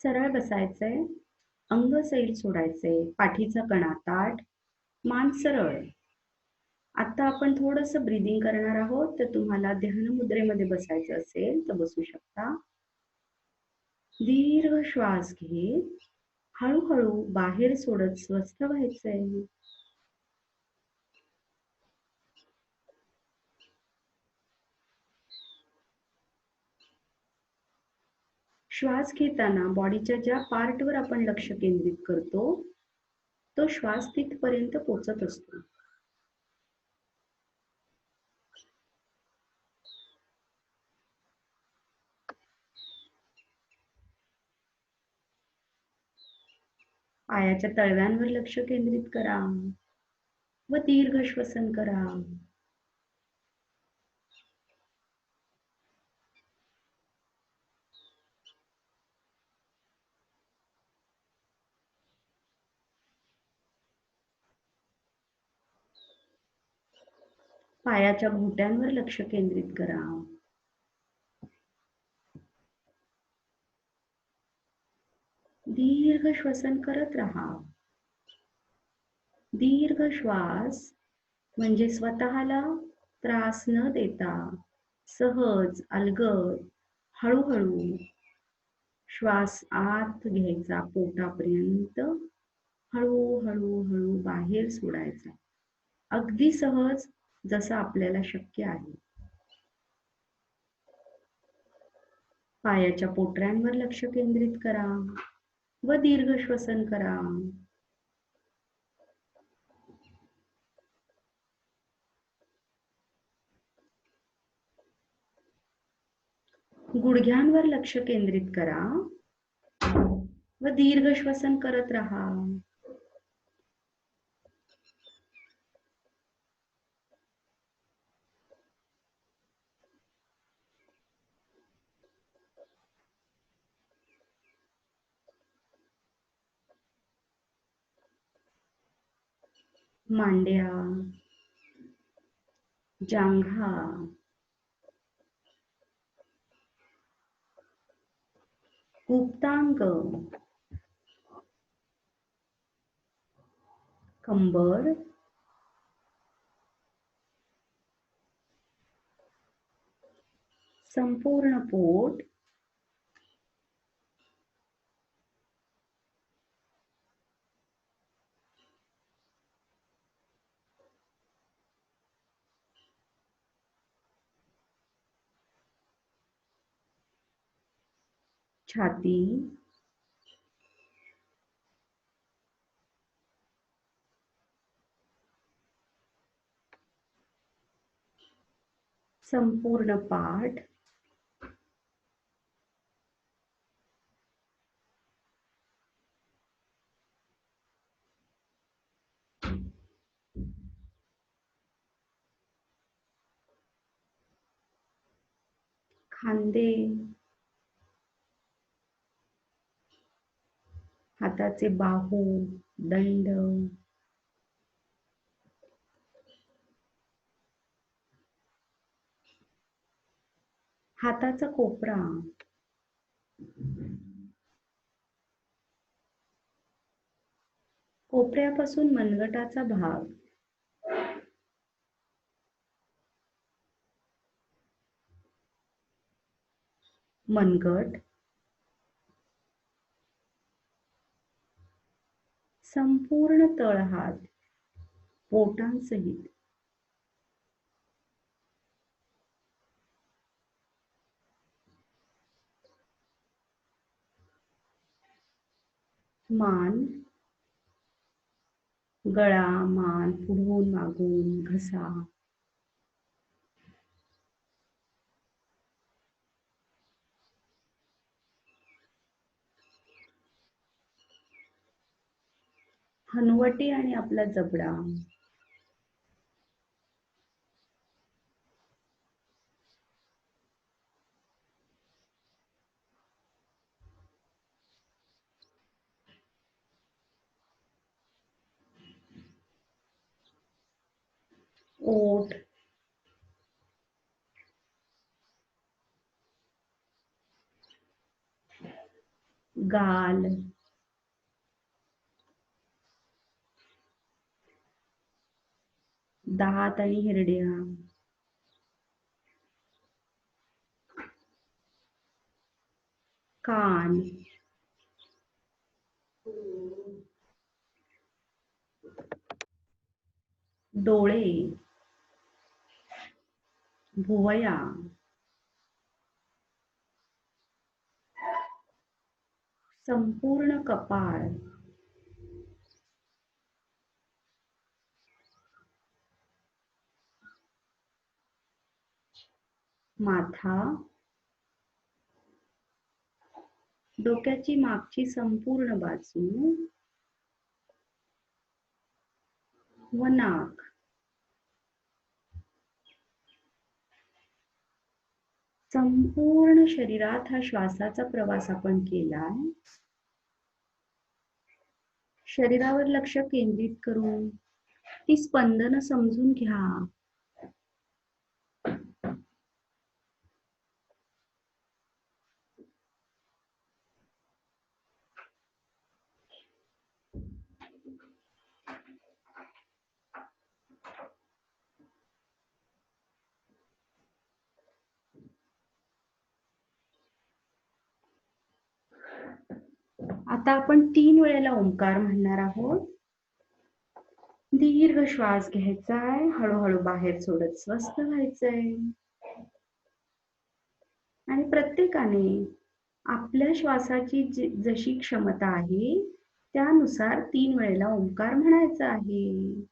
सरळ बसायचंय, अंग सैल सोडायचे, पाठीचा कणा ताठ, मान सरळ. आता आपण थोडंसं ब्रीदिंग करणार आहोत, तर तुम्हाला ध्यान मुद्रेमध्ये बसायचं असेल तर बसू शकता. दीर्घ श्वास घेत हळूहळू बाहेर सोडत स्वस्थ व्हायचंय. श्वास घेताना बॉडीच्या ज्या पार्टवर आपण लक्ष केंद्रित करतो, तो श्वास तिथपर्यंत पोचत असतो. पायाच्या तळव्यांवर लक्ष केंद्रित करा व दीर्घ श्वसन करा. पायाच्या घोट्यांवर लक्ष केंद्रित करा. दीर्घ श्वसन करत राहा. दीर्घ श्वास म्हणजे स्वतःला त्रास न देता सहज अलगद हळूहळू श्वास आत घ्यायचा पोटापर्यंत, हळूहळू हळू बाहेर सोडायचा. अगदी सहज, जसं आपल्याला शक्य आहे. पायाच्या पोटऱ्यांवर लक्ष केंद्रित करा व दीर्घ श्वसन करा. गुडघ्यांवर लक्ष केंद्रित करा व दीर्घ श्वसन करत राहा. मांड्या, जांघा, गुप्तांग, कंबर, संपूर्ण पोट, छाती, संपूर्ण पाठ, खांदे, हाताचे बाहू, दंड, हाताचा कोपरा, कोपऱ्यापासून मनगटाचा भाग, मनगट, संपूर्ण तळहात बोटांसहित, मान, गळा, मान, पुढून मागून, घसा, हनुवटी आणि आपला जबडा, ओठ, गाल, दात आणि हिरड्या, कान, डोळे, भुवया, संपूर्ण कपाळ, माथा, डोक्याची मागची संपूर्ण बाजू व नाक. संपूर्ण शरीरात हा श्वासाचा प्रवास आपण केलाय. शरीरावर लक्ष केंद्रित करून ती स्पंदन समजून घ्या. आता आपण 3 वेळेला ओंकार म्हणणार आहोत. दीर्घ श्वास घ्यायचाय, हळूहळू बाहेर सोडत स्वस्थ व्हायचंय. आणि प्रत्येकाने आपल्या श्वासाची जशी क्षमता आहे त्यानुसार 3 वेळेला ओंकार म्हणायचा आहे.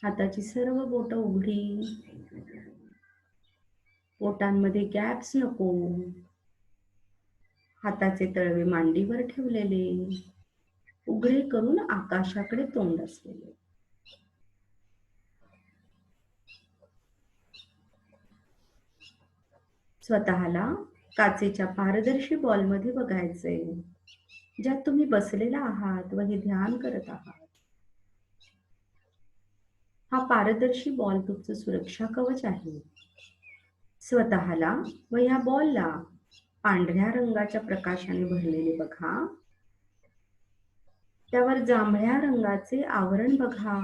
हाताची सर्व बोटं उघडी, बोटांमध्ये गॅप्स नको. हाताचे तळवे मांडीवर ठेवलेले, उघडे करून आकाशाकडे तोंड असलेले. स्वतःला काचेच्या पारदर्शी बॉलमध्ये बघायचे, ज्यात तुम्ही बसलेला आहात व हे ध्यान करत आहात. हा पारदर्शी बॉल तुमचं सुरक्षा कवच आहे. स्वतःला व या बॉलला पांढऱ्या रंगाच्या प्रकाशाने भरलेले बघा. त्यावर जांभळ्या रंगाचे आवरण बघा.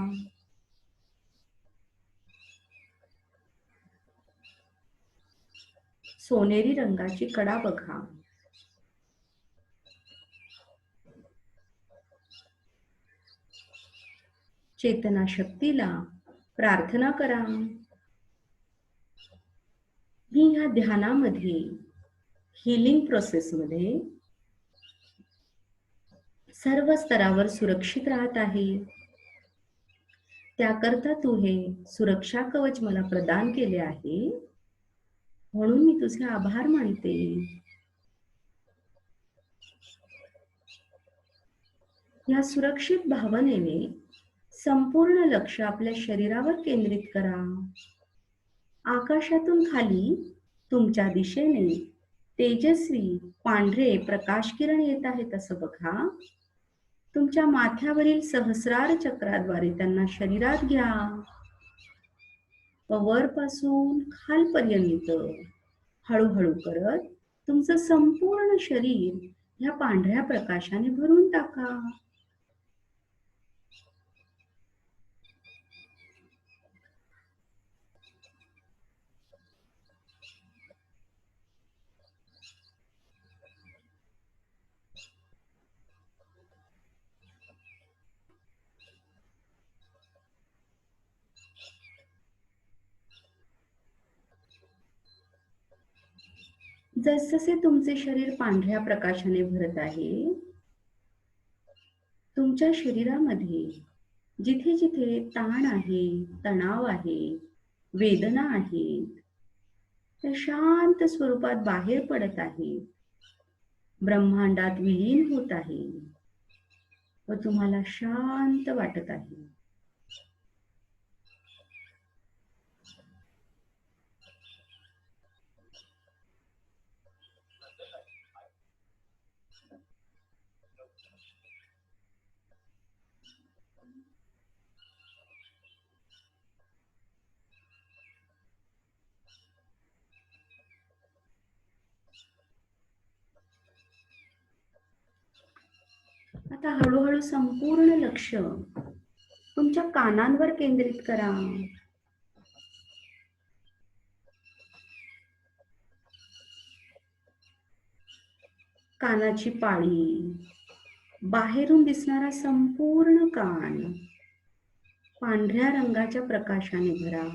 सोनेरी रंगाची कडा बघा. चेतना शक्तीला प्रार्थना करा. मी ह्या ध्यानामध्ये, हीलिंग प्रोसेसमध्ये सर्व स्तरावर सुरक्षित राहत आहे. त्याकरता तू हे सुरक्षा कवच मला प्रदान केले आहे, म्हणून मी तुझे आभार मानते. या सुरक्षित भावनेने संपूर्ण लक्ष आपल्या शरीरावर केंद्रित करा. आकाशातून खाली तुमच्या दिशेने तेजस्वी पांढरे प्रकाश किरण येत आहेत असं बघा. तुमच्या माथ्यावरील सहस्रार चक्राद्वारे त्यांना शरीरात घ्या व वरपासून खालपर्यंत हळूहळू करत तुमचं संपूर्ण शरीर ह्या पांढऱ्या प्रकाशाने भरून टाका. जसजसे तुमचे शरीर पांढऱ्या प्रकाशाने भरत आहे, तुमच्या शरीरामध्ये जिथे जिथे ताण आहे, तणाव आहे, वेदना आहेत, त्या शांत स्वरूपात बाहेर पडत आहे, ब्रह्मांडात विलीन होत आहे व तुम्हाला शांत वाटत आहे. आता हळूहळू संपूर्ण लक्ष तुमच्या कानांवर केंद्रित करा. कानाची पाळी, बाहेरून दिसणारा संपूर्ण कान पांढऱ्या रंगाच्या प्रकाशाने भरा.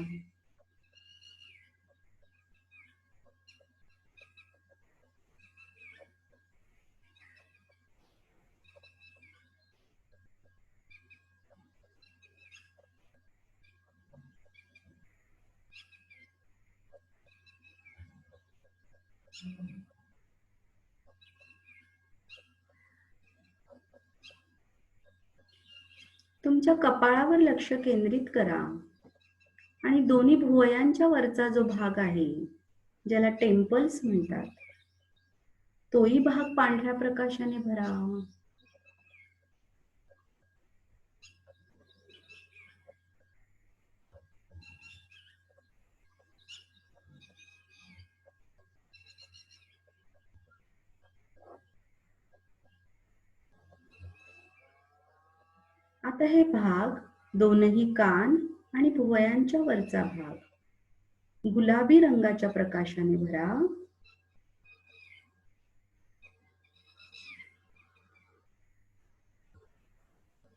तुमच्या कपाळावर लक्ष केंद्रित करा आणि दोन्ही भुवयांच्या वरचा जो भाग आहे, ज्याला टेम्पल्स म्हणतात, तोही भाग पांढऱ्या प्रकाशाने भरा. आता हे भाग, दोनही कान आणि भुवयांच्या वरचा भाग गुलाबी रंगाच्या प्रकाशाने भरा.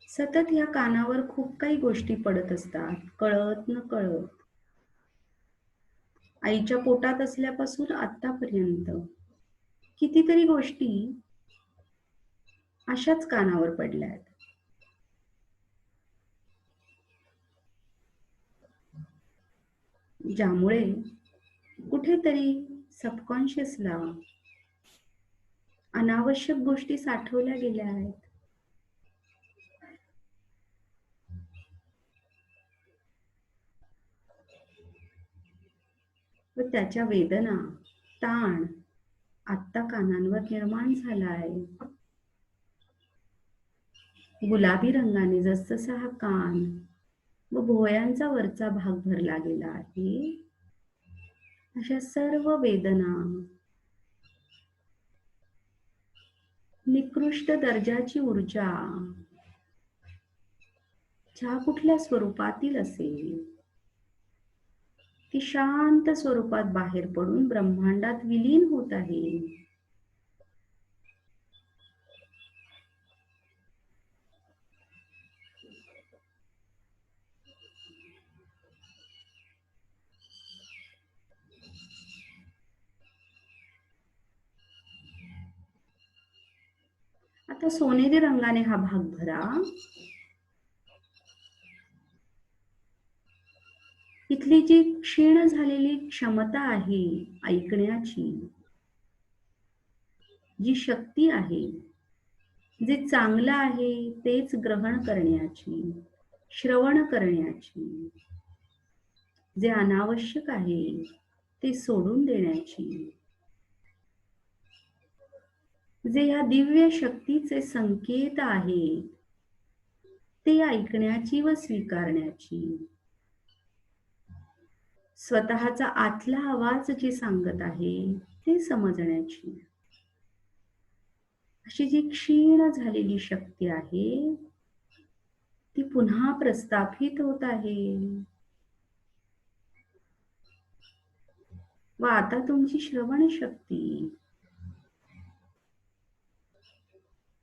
सतत या कानावर खूप काही गोष्टी पडत असतात, कळत न कळत. आईच्या पोटात असल्यापासून आतापर्यंत कितीतरी गोष्टी अशाच कानावर पडल्यात. ज्यामुळे कुठेतरी सबकॉन्शियसला अनावश्यक गोष्टी साठवल्या गेल्या आहेत. व त्याच्या वेदना, ताण आत्ता कानांवर निर्माण झाला आहे. गुलाबी रंगाने जसजसा हा कान व भुवयांचा वरचा भाग भरला गेला आहे, अशा सर्व वेदना, निकृष्ट दर्जाची ऊर्जा, ज्या कुठल्या स्वरूपातील असेल, ती शांत स्वरूपात बाहेर पडून ब्रह्मांडात विलीन होत आहे. आता सोनेरी रंगाने हा भाग भरा. इथली जी क्षीण झालेली क्षमता आहे ऐकण्याची, जी शक्ती आहे, जे चांगलं आहे तेच ग्रहण करण्याची, श्रवण करण्याची, जे अनावश्यक आहे ते सोडून देण्याची, जे या दिव्य शक्तीचे संकेत आहेत ते ऐकण्याची व स्वीकारण्याची, स्वतःचा आतला आवाज जे सांगत आहे ते समजण्याची, अशी जी क्षीण झालेली शक्ती आहे ती पुन्हा प्रस्थापित होत आहे. व आता तुमची श्रवण शक्ती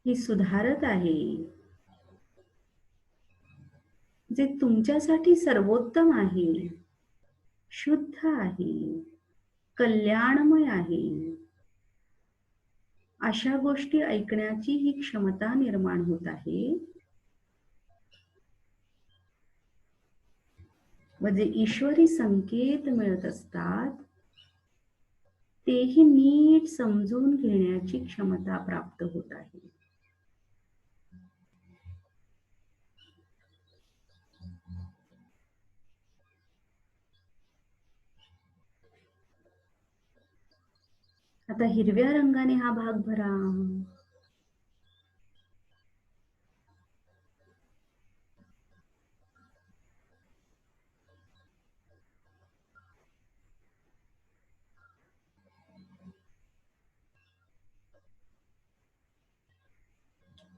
ही सुधारत आहे, जे तुमच्यासाठी सर्वोत्तम आहे, शुद्ध आहे, कल्याणमय आहे. अशा गोष्टी ऐकण्याची ही क्षमता निर्माण होत आहे व जे ईश्वरी संकेत मिळत असतात तेही नीट समजून घेण्याची क्षमता प्राप्त होत आहे. आता हिरव्या रंगाने हा भाग भरा.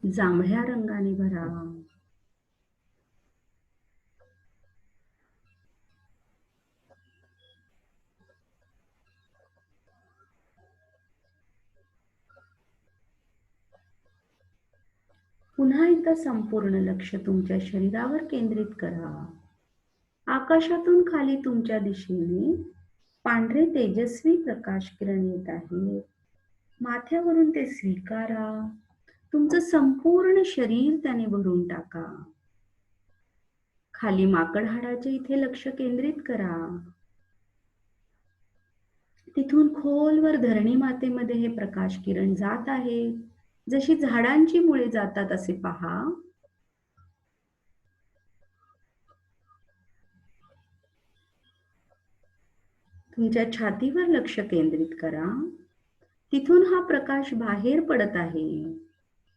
जांभळ्या रंगाने भरा. पुन्हा एकदा संपूर्ण लक्ष तुमच्या शरीरावर केंद्रित करा. आकाशातून खाली तुमच्या दिशेने पांढरे तेजस्वी प्रकाश किरण येत आहे. माथ्यावरून ते स्वीकारा. तुमचं संपूर्ण शरीर त्याने भरून टाका. खाली माकड हाडाच्या इथे लक्ष केंद्रित करा. तिथून खोलवर धरणी मातेमध्ये हे प्रकाश किरण जात आहे. जशी झाडांची मुळे जातात असे पहा. तुमच्या छातीवर लक्ष केंद्रित करा. तिथून हा प्रकाश बाहेर पडत आहे.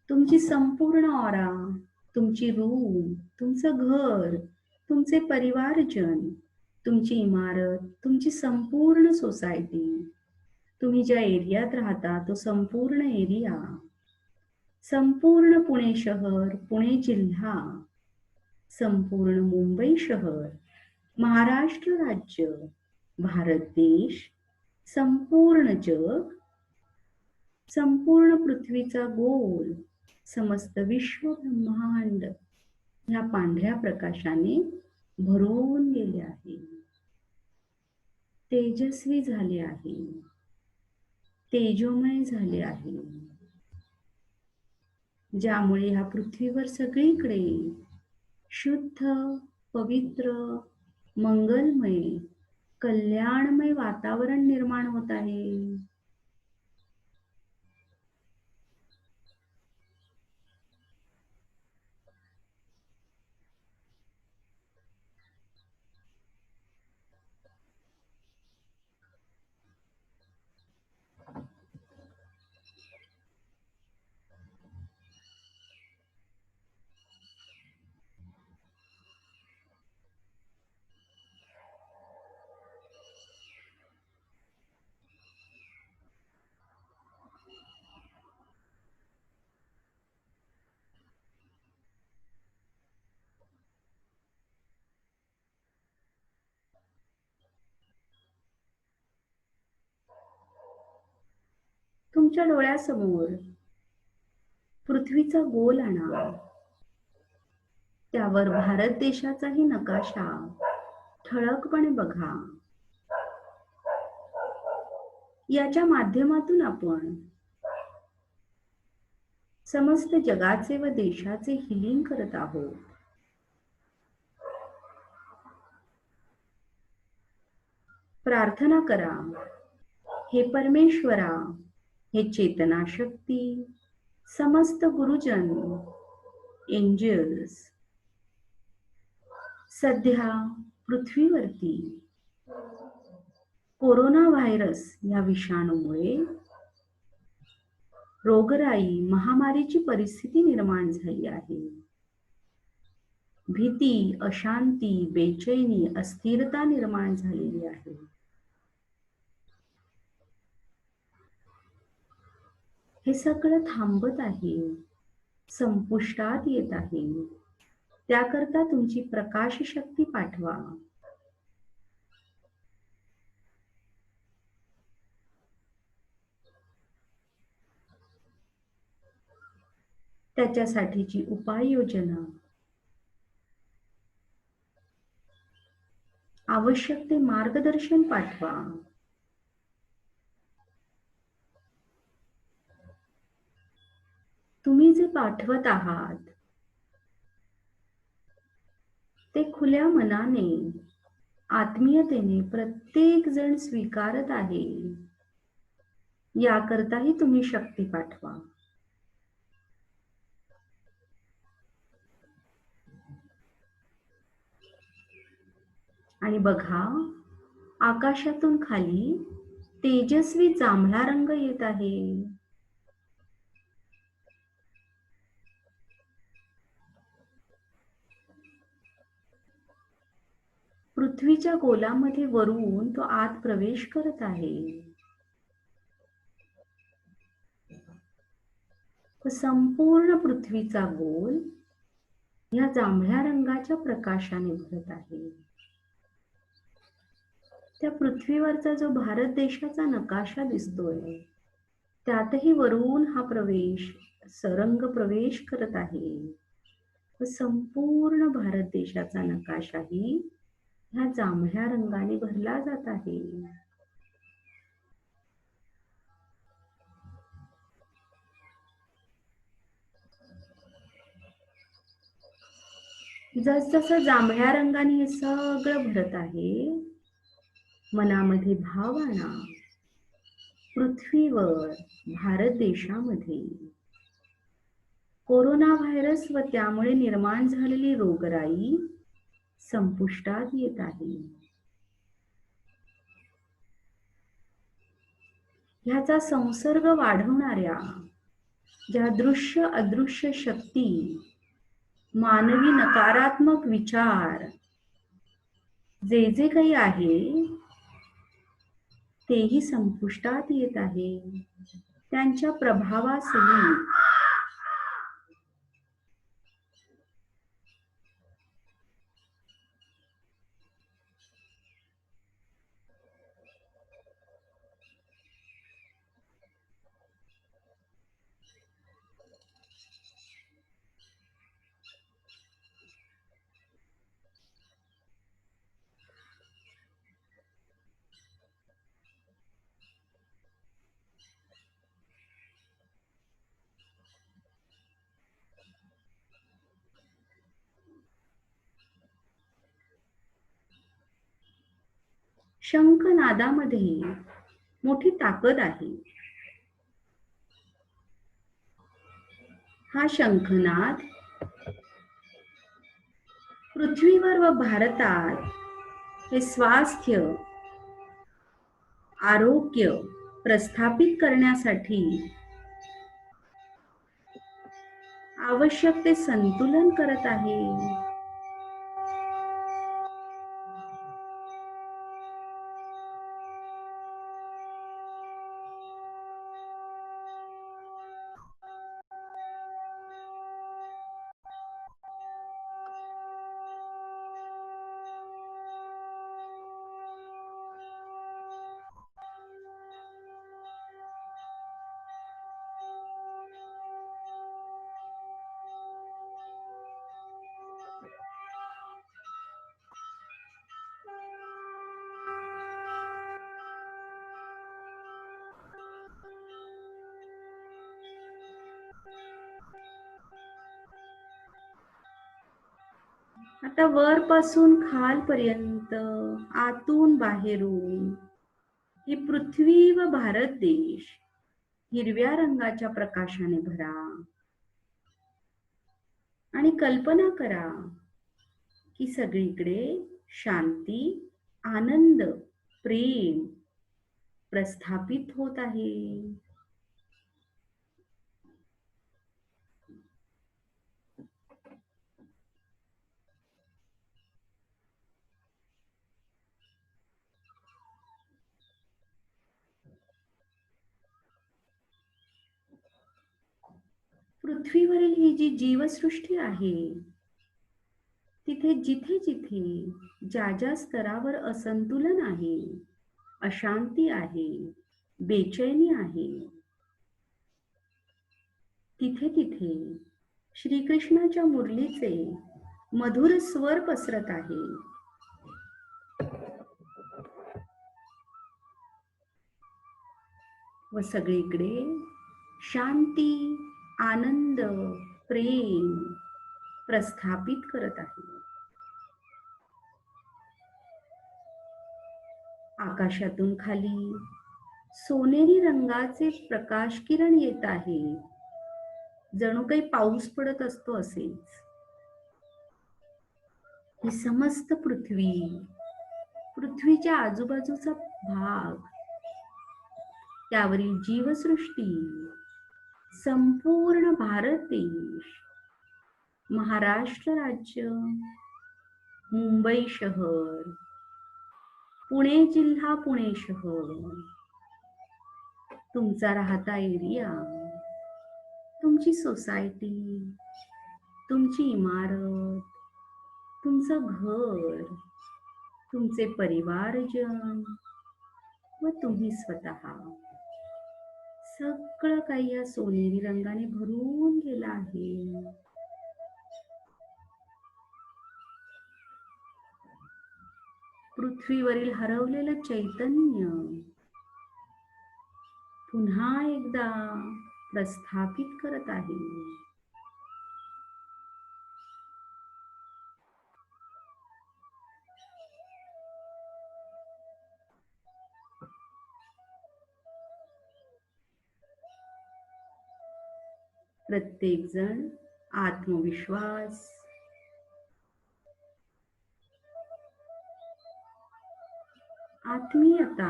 तुमची संपूर्ण ऑरा, तुमची रूम, तुमचं घर, तुमचे परिवारजन, तुमची इमारत, तुमची संपूर्ण सोसायटी, तुम्ही ज्या एरियात राहता तो संपूर्ण एरिया, संपूर्ण पुणे शहर, पुणे जिल्हा, संपूर्ण मुंबई शहर, महाराष्ट्र राज्य, भारत देश, संपूर्ण जग, संपूर्ण पृथ्वीचा गोल, समस्त विश्व ब्रह्मांड ह्या पांढऱ्या प्रकाशाने भरून गेले आहे. तेजस्वी झाले आहे. तेजोमय झाले आहे. ज्यामुळे ह्या पृथ्वीवर सगळीकडे शुद्ध, पवित्र, मंगलमय, कल्याणमय वातावरण निर्माण होत आहे. तुमच्या डोळ्यासमोर पृथ्वीचा गोल आणा. त्यावर भारत देशाचाही नकाशा ठळकपणे बघा. याच्या माध्यमातून आपण समस्त जगाचे व देशाचे हिलिंग करत आहोत. प्रार्थना करा, हे परमेश्वरा, हे चेतना शक्ती, समस्त गुरुजन, एंजल्स, सध्या पृथ्वीवरती कोरोना व्हायरस या विषाणूमुळे रोगराई, महामारीची परिस्थिती निर्माण झाली आहे. भीती, अशांती, बेचैनी, अस्थिरता निर्माण झालेली आहे. हे सगळं थांबत आहे, संपुष्टात येत आहे. त्याकरता तुमची प्रकाश शक्ती पाठवा. त्याच्यासाठीची उपाययोजना, आवश्यक ते मार्गदर्शन पाठवा. तुम्ही जे पाठवत आहात ते खुल्या मनाने, आत्मीयतेने प्रत्येक जण स्वीकारत आहे. याकरताही तुम्ही शक्ती पाठवा. आणि बघा, आकाशातून खाली तेजस्वी जांभळा रंग येत आहे. पृथ्वीच्या गोलामध्ये वरून तो आत प्रवेश करत आहे. तो संपूर्ण पृथ्वीचा गोल या जांभळ्या रंगाच्या प्रकाशाने भरत आहे. त्या पृथ्वीवरचा जो भारत देशाचा नकाशा दिसतोय त्यातही वरून हा प्रवेश, सरंग प्रवेश करत आहे. संपूर्ण भारत देशाचा नकाशाही ह्या जांभळ्या रंगाने भरला जात आहे. जसजसं जांभळ्या रंगाने हे सगळं भरत आहे, मनामध्ये भाव आणा. पृथ्वीवर, भारत देशामध्ये कोरोना व्हायरस व त्यामुळे निर्माण झालेली रोगराई संपुष्टात येत आहे. ह्याचा संसर्ग वाढवणाऱ्या ज्या दृश्य अदृश्य शक्ती, मानवी नकारात्मक विचार जे जे काही आहे तेही संपुष्टात येत आहे. त्यांच्या प्रभावासहित शंखनादामध्ये मोठी ताकद आहे. हा शंखनाद पृथ्वीवर व भारतात हे स्वास्थ्य, आरोग्य प्रस्थापित करण्यासाठी आवश्यक ते संतुलन करत आहे. आता वरपासून खालपर्यंत, आतून बाहेरून ही पृथ्वी व भारत देश हिरव्या रंगाच्या प्रकाशाने भरा. आणि कल्पना करा की सगळीकडे शांती, आनंद, प्रेम प्रस्थापित होत आहे. पृथ्वीवरील ही जी जीवसृष्टी आहे तिथे जिथे जिथे ज्या ज्या स्तरावर असंतुलन आहे, अशांती आहे, बेचैनी आहे, तिथे तिथे श्रीकृष्णाच्या मुरलीचे मधुर स्वर पसरत आहे. व सगळीकडे शांती, आनंद, प्रेम प्रस्थापित करत आहे. आकाशातून खाली सोनेरी रंगाचे प्रकाश किरण येत आहे, जणू काही पाऊस पडत असतो असेच. ही समस्त पृथ्वी, पृथ्वीच्या आजूबाजूचा भाग, त्यावरील जीवसृष्टी, संपूर्ण भारत देश, महाराष्ट्र राज्य, मुंबई शहर, पुणे जिल्हा, पुणे शहर, तुमचा राहता एरिया, तुमची सोसायटी, तुमची इमारत, तुमचं घर, तुमचे परिवारजन व तुम्ही स्वतः, सगळं काही या सोनेरी रंगाने भरून गेलं आहे. पृथ्वीवरील हरवलेलं चैतन्य पुन्हा एकदा प्रस्थापित करत आहे. प्रत्येक जण आत्मविश्वास, आत्मीयता,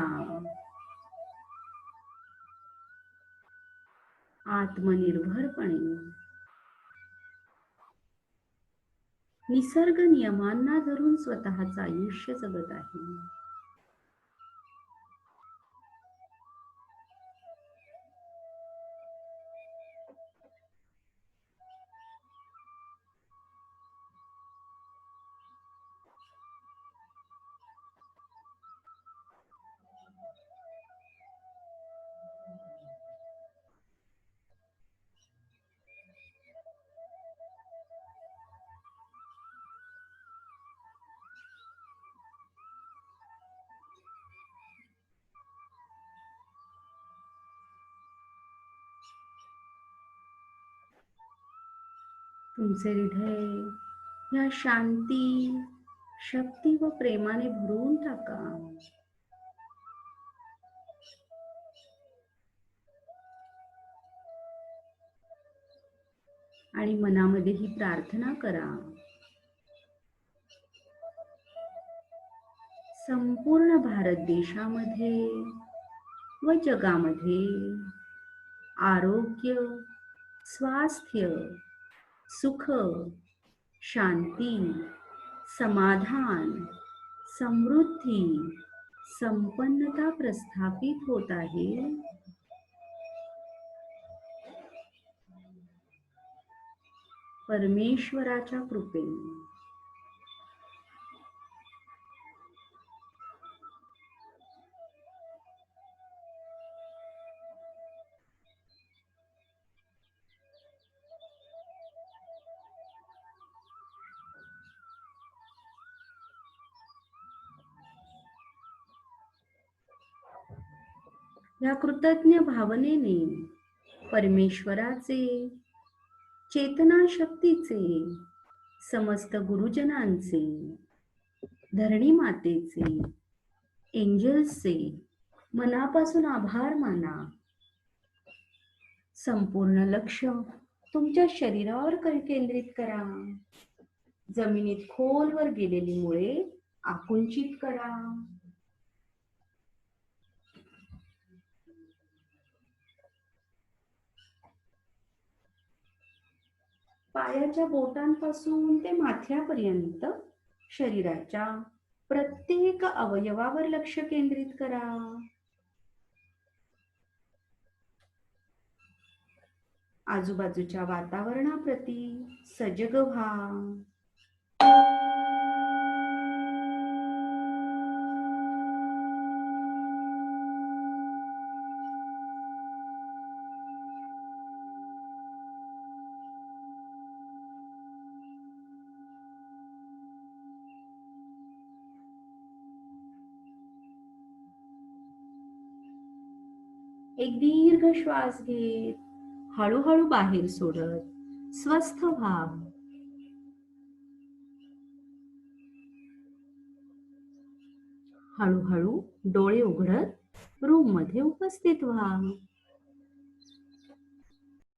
आत्मनिर्भरपणे, निसर्ग नियमांना धरून स्वतःचं आयुष्य जगत आहे. तुमचे हृदय या शांती, शक्ती व प्रेमाने भरून टाका. आणि मनामध्ये ही प्रार्थना करा, संपूर्ण भारत देशामध्ये व जगामध्ये आरोग्य, स्वास्थ्य, सुख, शांती, समाधान, समृद्धी, संपन्नता प्रस्थापित होत आहे. परमेश्वराच्या कृपेने. या कृतज्ञ भावनेने परमेश्वराचे, चेतना शक्तीचे, समस्त गुरुजनांचे, धरणी मातेचे, एंजल्सचे मनापासून आभार माना. संपूर्ण लक्ष तुमच्या शरीरावर केंद्रित करा. जमिनीत खोलवर गेलेली मुळे आकुंचित करा. पायाच्या बोटांपासून ते माथ्यापर्यंत शरीराच्या प्रत्येक अवयवावर लक्ष केंद्रित करा. आजूबाजूच्या वातावरणाप्रती सजग व्हा. एक दीर्घ श्वास घेत हळूहळू बाहेर सोडत स्वस्थ व्हा. हळूहळू डोळे उघडत रूम मध्ये उपस्थित व्हा.